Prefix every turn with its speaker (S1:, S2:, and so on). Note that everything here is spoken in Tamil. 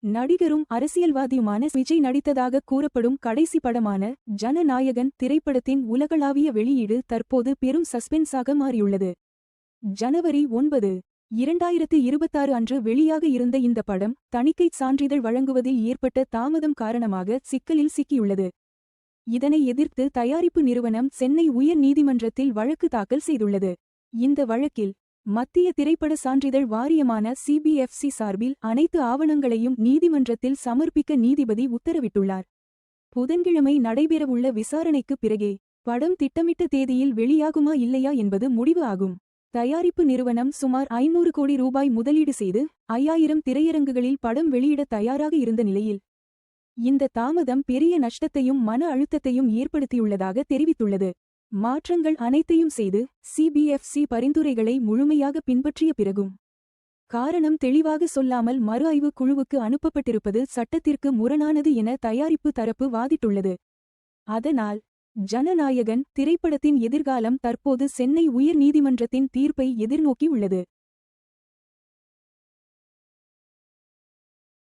S1: நடிகரும் அரசியல்வாதியுமான விஜய் நடித்ததாக கூறப்படும் கடைசி படமான ஜனநாயகன் திரைப்படத்தின் உலகளாவிய வெளியீடு தற்போது பெரும் சஸ்பென்ஸாக மாறியுள்ளது. ஜனவரி 9, 2026 அன்று வெளியாக இருந்த இந்த படம் தணிக்கைச் சான்றிதழ் வழங்குவதில் ஏற்பட்ட தாமதம் காரணமாக சிக்கலில் சிக்கியுள்ளது. இதனை எதிர்த்து தயாரிப்பு நிறுவனம் சென்னை உயர் நீதிமன்றத்தில் வழக்கு தாக்கல் செய்துள்ளது. இந்த வழக்கில் மத்திய திரைப்பட சான்றிதழ் வாரியமான CBFC சார்பில் அனைத்து ஆவணங்களையும் நீதிமன்றத்தில் சமர்ப்பிக்க நீதிபதி உத்தரவிட்டுள்ளார். புதன்கிழமை நடைபெறவுள்ள விசாரணைக்கு பிறகே படம் திட்டமிட்ட தேதியில் வெளியாகுமா இல்லையா என்பது முடிவு ஆகும். தயாரிப்பு நிறுவனம் சுமார் 500 கோடி ரூபாய் முதலீடு செய்து 5000 திரையரங்குகளில் படம் வெளியிட தயாராக இருந்த நிலையில் இந்த தாமதம் பெரிய நஷ்டத்தையும் மன அழுத்தத்தையும் ஏற்படுத்தியுள்ளதாக தெரிவித்துள்ளது. மாற்றங்கள் அனைத்தையும் செய்து CBFC பரிந்துரைகளை முழுமையாக பின்பற்றிய பிறகும் காரணம் தெளிவாக சொல்லாமல் மறு ஆய்வு குழுவுக்கு அனுப்பப்பட்டிருப்பது சட்டத்திற்கு முரணானது என தயாரிப்பு தரப்பு வாதிட்டுள்ளது. அதனால் ஜனநாயகன் திரைப்படத்தின் எதிர்காலம் தற்போது சென்னை உயர் நீதிமன்றத்தின் தீர்ப்பை எதிர்நோக்கி உள்ளது.